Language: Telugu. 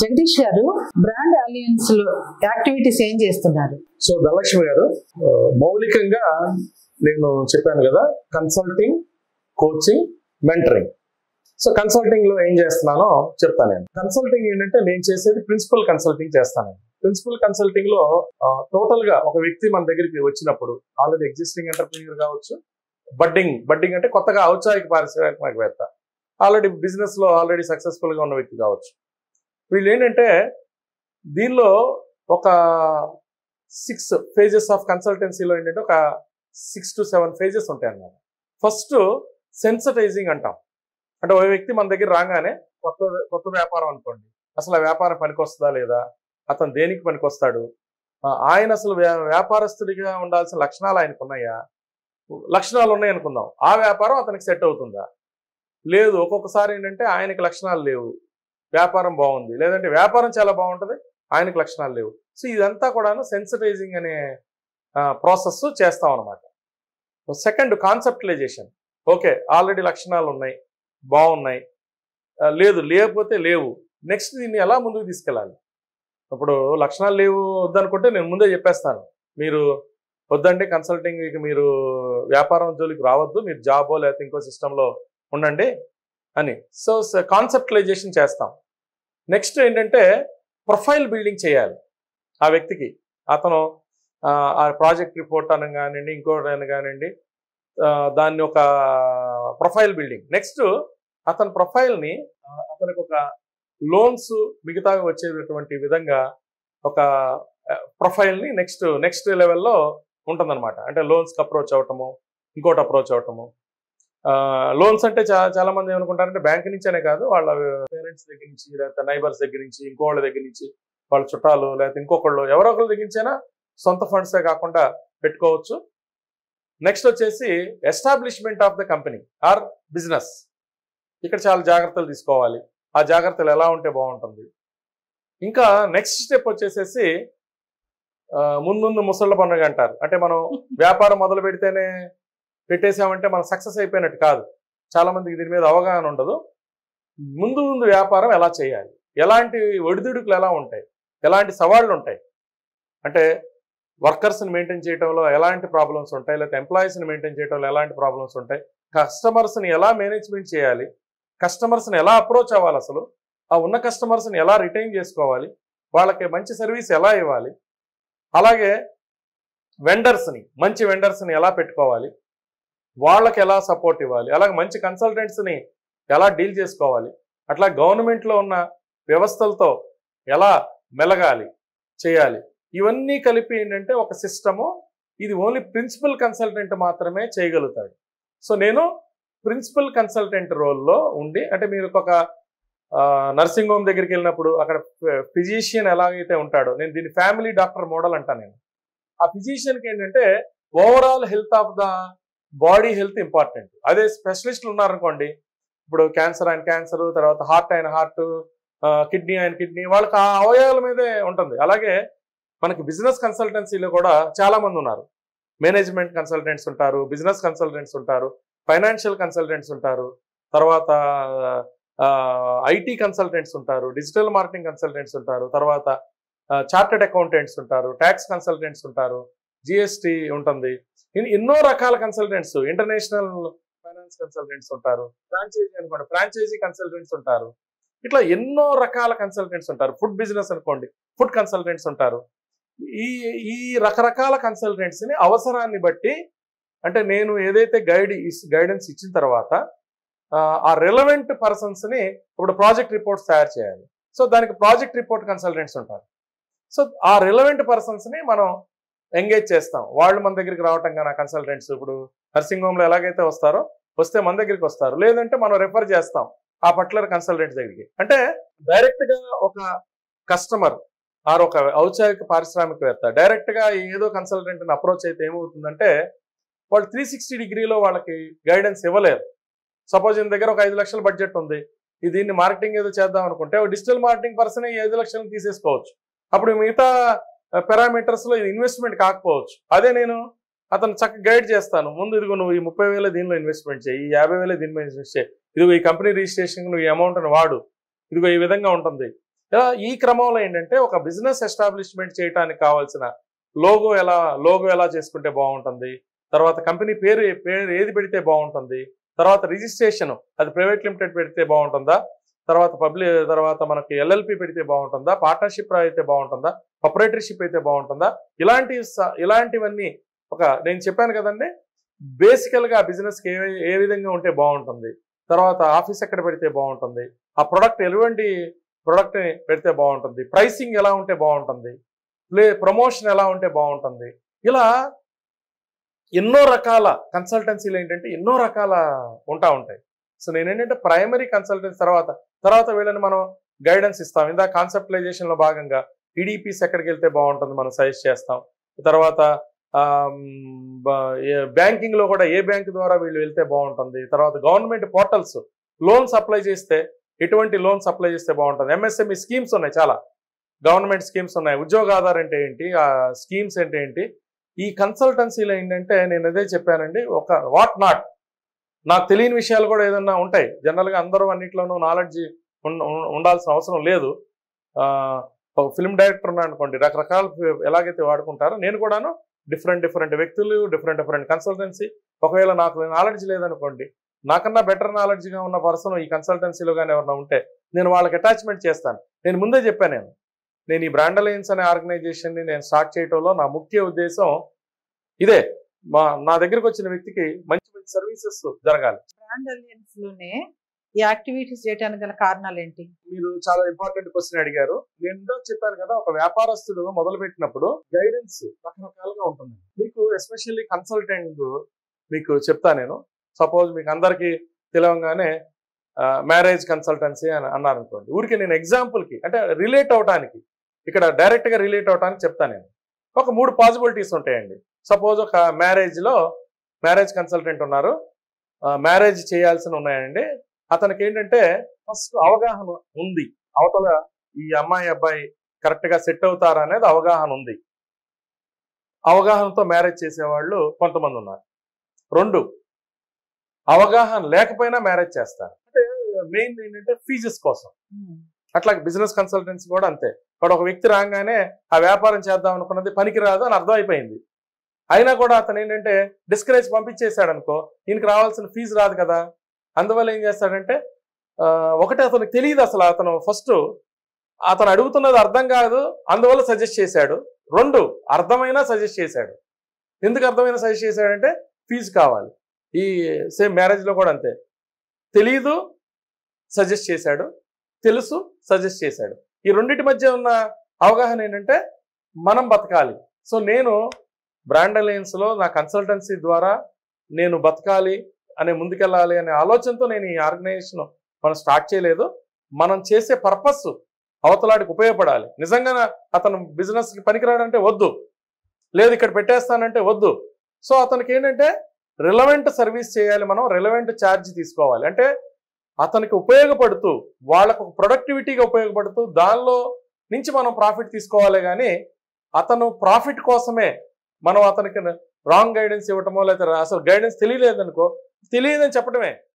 జగదీష్ గారు బ్రాండ్ అలయన్స్ లో యాక్టివిటీస్ ఏం చేస్తున్నారు? సో ధనలక్ష్మి గారు, మౌలికంగా నేను చెప్పాను కదా, consulting, coaching, mentoring. So consulting లో ఏం చేస్తున్నానో చెప్తాను. నేను కన్సల్టింగ్ ఏంటంటే నేను చేసేది ప్రిన్సిపల్ కన్సల్టింగ్ చేస్తాను. ప్రిన్సిపల్ కన్సల్టింగ్ లో టోటల్ గా ఒక వ్యక్తి మన దగ్గరికి వచ్చినప్పుడు ఆల్రెడీ ఎగ్జిస్టింగ్ ఎంటర్ప్రీనియర్ కావచ్చు, బడ్డింగ్ అంటే కొత్తగా ఔత్సాహిక పారిశ్రామికవేత్త, ఆల్రెడీ బిజినెస్ లో ఆల్రెడీ సక్సెస్ఫుల్ గా ఉన్న వ్యక్తి కావచ్చు. వీళ్ళు ఏంటంటే దీనిలో ఒక 6 phases ఆఫ్ కన్సల్టెన్సీలో ఏంటంటే ఒక 6 to 7 phases ఉంటాయి అన్నమాట. ఫస్ట్ సెన్సిటైజింగ్ అంటాం. అంటే ఒక వ్యక్తి మన దగ్గర రాగానే కొత్త వ్యాపారం అనుకోండి, అసలు ఆ వ్యాపారం పనికొస్తుందా లేదా, అతను దేనికి పనికొస్తాడు, ఆయన అసలు వ్యాపారస్తుడిగా ఉండాల్సిన లక్షణాలు ఆయనకు ఉన్నాయా, లక్షణాలు ఉన్నాయి అనుకుందాం, ఆ వ్యాపారం అతనికి సెట్ అవుతుందా లేదు. ఒక్కొక్కసారి ఏంటంటే ఆయనకి లక్షణాలు లేవు, వ్యాపారం బాగుంది, లేదంటే వ్యాపారం చాలా బాగుంటుంది, ఆయనకు లక్షణాలు లేవు. సో ఇదంతా కూడాను సెన్సిటైజింగ్ అనే ప్రాసెస్ చేస్తాం అనమాట. సెకండ్ కాన్సెప్టలైజేషన్. ఓకే, ఆల్రెడీ లక్షణాలు ఉన్నాయి, బాగున్నాయి, లేకపోతే లేవు, నెక్స్ట్ దీన్ని ఎలా ముందుకు తీసుకెళ్ళాలి. ఇప్పుడు లక్షణాలు లేవు వద్దనుకుంటే నేను ముందే చెప్పేస్తాను, మీరు వద్దంటే కన్సల్టింగ్కి మీరు వ్యాపారం జోలికి రావద్దు, మీరు జాబో లేకపోతే ఇంకో సిస్టంలో ఉండండి అని. సో కాన్సెప్టలైజేషన్ చేస్తాం. నెక్స్ట్ ఏంటంటే ప్రొఫైల్ బిల్డింగ్ చేయాలి ఆ వ్యక్తికి. అతను ఆ ప్రాజెక్ట్ రిపోర్ట్ అని కానివ్వండి, ఇంకోటి అని కానివ్వండి, దాన్ని ఒక ప్రొఫైల్ బిల్డింగ్. నెక్స్ట్ అతని ప్రొఫైల్ని అతనికి ఒక లోన్స్ మిగతా వచ్చేటటువంటి విధంగా ఒక ప్రొఫైల్ని నెక్స్ట్ లెవెల్లో ఉంటుందన్నమాట. అంటే లోన్స్కి అప్రోచ్ అవ్వటము, ఇంకోటి అప్రోచ్ అవ్వటము. లోన్స్ అంటే చాలా మంది ఏమనుకుంటారంటే బ్యాంక్ నుంచేనే కాదు, వాళ్ళ పేరెంట్స్ దగ్గర నుంచి, లేకపోతే నైబర్స్ దగ్గర నుంచి, ఇంకోళ్ళ దగ్గర నుంచి, వాళ్ళ చుట్టాలు, లేకపోతే ఇంకొకళ్ళు ఎవరో ఒకళ్ళ దగ్గర నుంచైనా సొంత ఫండ్సే కాకుండా పెట్టుకోవచ్చు. నెక్స్ట్ వచ్చేసి establishment of the company or business. ఇక్కడ చాలా జాగ్రత్తలు తీసుకోవాలి. ఆ జాగ్రత్తలు ఎలా ఉంటే బాగుంటుంది. ఇంకా నెక్స్ట్ స్టెప్ వచ్చేసేసి ముందు ముసళ్ళ పండుగ అంటారు. అంటే మనం వ్యాపారం మొదలు పెడితేనే పెట్టేసామంటే మనం సక్సెస్ అయిపోయినట్టు కాదు. చాలా మందికి దీని మీద అవగాహన ఉండదు. ముందు వ్యాపారం ఎలా చేయాలి, ఎలాంటి ఒడిదుడుకులు ఎలా ఉంటాయి, ఎలాంటి సవాళ్ళు ఉంటాయి, అంటే వర్కర్స్ని మెయింటైన్ చేయడంలో ఎలాంటి ప్రాబ్లమ్స్ ఉంటాయి, లేకపోతే ఎంప్లాయీస్ని మెయింటైన్ చేయడంలో ఎలాంటి ప్రాబ్లమ్స్ ఉంటాయి, కస్టమర్స్ని ఎలా మేనేజ్మెంట్ చేయాలి, కస్టమర్స్ని ఎలా అప్రోచ్ అవ్వాలి, అసలు ఆ ఉన్న కస్టమర్స్ని ఎలా రిటైన్ చేసుకోవాలి, వాళ్ళకి మంచి సర్వీస్ ఎలా ఇవ్వాలి, అలాగే మంచి వెండర్స్ని ఎలా పెట్టుకోవాలి, వాళ్ళకి ఎలా సపోర్ట్ ఇవ్వాలి, అలాగే మంచి కన్సల్టెంట్స్ని ఎలా డీల్ చేసుకోవాలి, అట్లా గవర్నమెంట్లో ఉన్న వ్యవస్థలతో ఎలా మెలగాలి చేయాలి. ఇవన్నీ కలిపి ఏంటంటే ఒక సిస్టము. ఇది ఓన్లీ ప్రిన్సిపల్ కన్సల్టెంట్ మాత్రమే చేయగలుగుతాడు. సో నేను ప్రిన్సిపల్ కన్సల్టెంట్ రోల్లో ఉండి, అంటే మీరు ఒక నర్సింగ్ హోమ్ దగ్గరికి వెళ్ళినప్పుడు అక్కడ ఫిజిషియన్ ఎలాగైతే ఉంటాడో, నేను దీన్ని ఫ్యామిలీ డాక్టర్ మోడల్ అంటాను. నేను ఆ ఫిజిషియన్కి ఏంటంటే overall health of the body health important. అదే స్పెషలిస్టులు ఉన్నారనుకోండి, ఇప్పుడు క్యాన్సర్ అయిన క్యాన్సర్, తర్వాత హార్ట్ అయిన హార్ట్, కిడ్నీ అయిన కిడ్నీ, వాళ్ళకి ఆ అవయవాల మీదే ఉంటుంది. అలాగే మనకి బిజినెస్ కన్సల్టెన్సీలో కూడా చాలా మంది ఉన్నారు. మేనేజ్మెంట్ కన్సల్టెంట్స్ ఉంటారు, బిజినెస్ కన్సల్టెంట్స్ ఉంటారు, ఫైనాన్షియల్ కన్సల్టెంట్స్ ఉంటారు, తర్వాత ఐటీ కన్సల్టెంట్స్ ఉంటారు, డిజిటల్ మార్కెటింగ్ కన్సల్టెంట్స్ ఉంటారు, తర్వాత చార్టెడ్ అకౌంటెంట్స్ ఉంటారు, ట్యాక్స్ కన్సల్టెంట్స్ ఉంటారు, జిఎస్టీ ఉంటుంది. ఎన్నో రకాల కన్సల్టెంట్స్, ఇంటర్నేషనల్ ఫైనాన్స్ కన్సల్టెంట్స్ ఉంటారు, ఫ్రాంచైజీ కన్సల్టెంట్స్ ఉంటారు. ఇట్లా ఎన్నో రకాల కన్సల్టెంట్స్ ఉంటారు. ఫుడ్ బిజినెస్ అనుకోండి, ఫుడ్ కన్సల్టెంట్స్ ఉంటారు. ఈ రకరకాల కన్సల్టెంట్స్ని అవసరాన్ని బట్టి, అంటే నేను ఏదైతే గైడెన్స్ ఇచ్చిన తర్వాత ఆ రెలవెంట్ పర్సన్స్ని ఇప్పుడు ప్రాజెక్ట్ రిపోర్ట్స్ తయారు చేయాలి. సో దానికి ప్రాజెక్ట్ రిపోర్ట్ కన్సల్టెంట్స్ ఉంటారు. సో ఆ రెలవెంట్ పర్సన్స్ని మనం ఎంగేజ్ చేస్తాం. వాళ్ళు మన దగ్గరికి రావటం కానీ కన్సల్టెంట్స్ ఇప్పుడు నర్సింగ్ హోమ్లో ఎలాగైతే వస్తే మన దగ్గరికి వస్తారు, లేదంటే మనం రెఫర్ చేస్తాం ఆ పర్టికులర్ కన్సల్టెంట్స్ దగ్గరికి. అంటే డైరెక్ట్గా ఒక కస్టమర్ ఆర్ ఒక ఔత్సాహిక పారిశ్రామికవేత్త డైరెక్ట్గా ఏదో కన్సల్టెంట్ని అప్రోచ్ అయితే ఏమవుతుందంటే వాళ్ళు 360 డిగ్రీలో వాళ్ళకి గైడెన్స్ ఇవ్వలేరు. సపోజ్ ఈయన దగ్గర ఒక 5 లక్షల బడ్జెట్ ఉంది, దీన్ని మార్కెటింగ్ ఏదో చేద్దాం అనుకుంటే డిజిటల్ మార్కెటింగ్ పర్సన్ 5 లక్షలు తీసేసుకోవచ్చు. అప్పుడు మిగతా పారామీటర్స్లో ఇది ఇన్వెస్ట్మెంట్ కాకపోవచ్చు. అదే నేను అతను చక్కగా గైడ్ చేస్తాను. ముందు ఇదిగో నువ్వు ఈ 30,000 దీనిలో ఇన్వెస్ట్మెంట్ చేయి, ఈ 50,000 దీనిలో ఇన్వెస్ట్ చేయి, ఇదిగో ఈ కంపెనీ రిజిస్ట్రేషన్ నువ్వు ఈ అమౌంట్ని వాడు, ఇదిగో ఈ విధంగా ఉంటుంది, ఈ క్రమంలో ఏంటంటే ఒక బిజినెస్ ఎస్టాబ్లిష్మెంట్ చేయడానికి కావాల్సిన లోగో ఎలా చేసుకుంటే బాగుంటుంది, తర్వాత కంపెనీ పేరు ఏది పెడితే బాగుంటుంది, తర్వాత రిజిస్ట్రేషన్ అది ప్రైవేట్ లిమిటెడ్ పెడితే బాగుంటుందా, తర్వాత మనకి ఎల్ఎల్పి పెడితే బాగుంటుందా, పార్ట్నర్షిప్ అయితే బాగుంటుందా, ప్రొపరేటర్షిప్ అయితే బాగుంటుందా, ఇలాంటివన్నీ నేను చెప్పాను కదండి. బేసికల్గా బిజినెస్కి ఏ విధంగా ఉంటే బాగుంటుంది, తర్వాత ఆఫీస్ ఎక్కడ పెడితే బాగుంటుంది, ఆ ప్రొడక్ట్ ఎటువంటి ప్రొడక్ట్ని పెడితే బాగుంటుంది, ప్రైసింగ్ ఎలా ఉంటే బాగుంటుంది, ప్రమోషన్ ఎలా ఉంటే బాగుంటుంది, ఇలా ఎన్నో రకాల కన్సల్టెన్సీలు ఏంటంటే ఎన్నో రకాల ఉంటాయి. సో నేనేంటంటే ప్రైమరీ కన్సల్టెన్సీ తర్వాత వీళ్ళని మనం గైడెన్స్ ఇస్తాం. ఇందా కాన్సెప్టలైజేషన్లో భాగంగా ఈడీపీస్ ఎక్కడికి వెళ్తే బాగుంటుంది మనం సజెస్ట్ చేస్తాం. తర్వాత బ్యాంకింగ్లో కూడా ఏ బ్యాంక్ ద్వారా వీళ్ళు వెళ్తే బాగుంటుంది, తర్వాత గవర్నమెంట్ పోర్టల్స్ లోన్స్ అప్లై చేస్తే ఎటువంటి లోన్స్ అప్లై చేస్తే బాగుంటుంది, ఎంఎస్ఎంఈ స్కీమ్స్ ఉన్నాయి, చాలా గవర్నమెంట్ స్కీమ్స్ ఉన్నాయి, ఉద్యోగ ఆధార్ అంటే ఏంటి, ఆ స్కీమ్స్ అంటే ఏంటి. ఈ కన్సల్టెన్సీలో ఏంటంటే నేను అదే చెప్పానండి, వాట్ నాట్ నాకు తెలియని విషయాలు కూడా ఏదన్నా ఉంటాయి. జనరల్గా అందరూ అన్నింటిలోనూ నాలెడ్జ్ ఉండాల్సిన అవసరం లేదు. ఒక ఫిల్మ్ డైరెక్టర్ ఉన్నాడు అనుకోండి, రకరకాల ఎలాగైతే వాడుకుంటారో నేను కూడాను డిఫరెంట్ వ్యక్తులు, డిఫరెంట్ కన్సల్టెన్సీ. ఒకవేళ నాకు నాలెడ్జ్ లేదనుకోండి, నాకన్నా బెటర్ నాలెడ్జ్గా ఉన్న పర్సన్ ఈ కన్సల్టెన్సీలో కానీ ఎవరైనా ఉంటే నేను వాళ్ళకి అటాచ్మెంట్ చేస్తాను. నేను ముందే చెప్పాను, నేను ఈ బ్రాండ్ అలయన్స్ అనే ఆర్గనైజేషన్ని నేను స్టార్ట్ చేయడంలో నా ముఖ్య ఉద్దేశం ఇదే. నా దగ్గరికి వచ్చిన వ్యక్తికి మంచి సర్వీసెస్ జరగాలి. బ్రాండ్ అలయన్స్ లోనే ఈ యాక్టివిటీస్ చేయడానికి గల కారణాలు ఏంటి? మీరు చాలా ఇంపార్టెంట్ క్వశ్చన్ అడిగారు. నేను చెప్పాను కదా, ఒక వ్యాపారస్తుడు మొదలు పెట్టినప్పుడు గైడెన్స్ రకరకాలుగా ఉంటుంది. మీకు ఎస్పెషల్లీ కన్సల్టెంట్ మీకు చెప్తా నేను. సపోజ్ మీకు అందరికీ తెలవంగానే మ్యారేజ్ కన్సల్టెన్సీ అని అన్నారు అనుకోండి, ఊరికి నేను ఎగ్జాంపుల్కి అంటే రిలేట్ అవడానికి, ఇక్కడ డైరెక్ట్గా రిలేట్ అవడానికి చెప్తాను నేను. ఒక 3 పాసిబిలిటీస్ ఉంటాయండి. సపోజ్ ఒక మ్యారేజ్ కన్సల్టెంట్ ఉన్నారు, మ్యారేజ్ చేయాల్సిన ఉన్నాయండి. అతనికి ఏంటంటే ఫస్ట్ అవగాహన ఉంది, అవతల ఈ అమ్మాయి అబ్బాయి కరెక్ట్గా సెట్ అవుతారా అనేది అవగాహన ఉంది. అవగాహనతో మ్యారేజ్ చేసేవాళ్ళు కొంతమంది ఉన్నారు. 2, అవగాహన లేకపోయినా మ్యారేజ్ చేస్తారు. అంటే మెయిన్ ఏంటంటే ఫీజెస్ కోసం. అట్లా బిజినెస్ కన్సల్టెన్సీ కూడా అంతే. వాడు ఒక వ్యక్తి రాగానే ఆ వ్యాపారం చేద్దాం అనుకున్నది పనికిరాదు అని అర్థమైపోయింది, అయినా కూడా అతను ఏంటంటే డిస్కరేజ్ పంపించేశాడు అనుకో, ఈయనకి రావాల్సిన ఫీజు రాదు కదా. అందువల్ల ఏం చేస్తాడంటే ఒకటి అతనికి తెలియదు అసలు, అతను అడుగుతున్నది అర్థం కాదు, అందువల్ల సజెస్ట్ చేశాడు. 2, అర్థమైనా సజెస్ట్ చేశాడు. ఎందుకు అర్థమైనా సజెస్ట్ చేశాడంటే ఫీజు కావాలి. ఈ సేమ్ మ్యారేజ్లో కూడా అంతే, తెలీదు సజెస్ట్ చేశాడు, తెలుసు సజెస్ట్ చేశాడు. ఈ రెండింటి మధ్య ఉన్న అవగాహన ఏంటంటే మనం బతకాలి. సో నేను బ్రాండ్ అలయన్స్లో నా కన్సల్టెన్సీ ద్వారా నేను బతకాలి అనే ముందుకెళ్ళాలి అనే ఆలోచనతో నేను ఈ ఆర్గనైజేషన్ మనం స్టార్ట్ చేయలేదు. మనం చేసే పర్పస్ అవతలాడికి ఉపయోగపడాలి. నిజంగా అతను బిజినెస్కి పనికిరాడంటే వద్దు, లేదు ఇక్కడ పెట్టేస్తానంటే వద్దు. సో అతనికి ఏంటంటే రిలవెంట్ సర్వీస్ చేయాలి, మనం రిలవెంట్ ఛార్జ్ తీసుకోవాలి. అంటే అతనికి ఉపయోగపడుతూ, వాళ్ళకు ప్రొడక్టివిటీగా ఉపయోగపడుతూ దానిలో నుంచి మనం ప్రాఫిట్ తీసుకోవాలి. కానీ అతను ప్రాఫిట్ కోసమే మనం అతనికి రాంగ్ గైడెన్స్ ఇవ్వటమో, లేకపోతే అసలు గైడెన్స్ తెలియలేదనుకో, తెలియదని చెప్పడమే,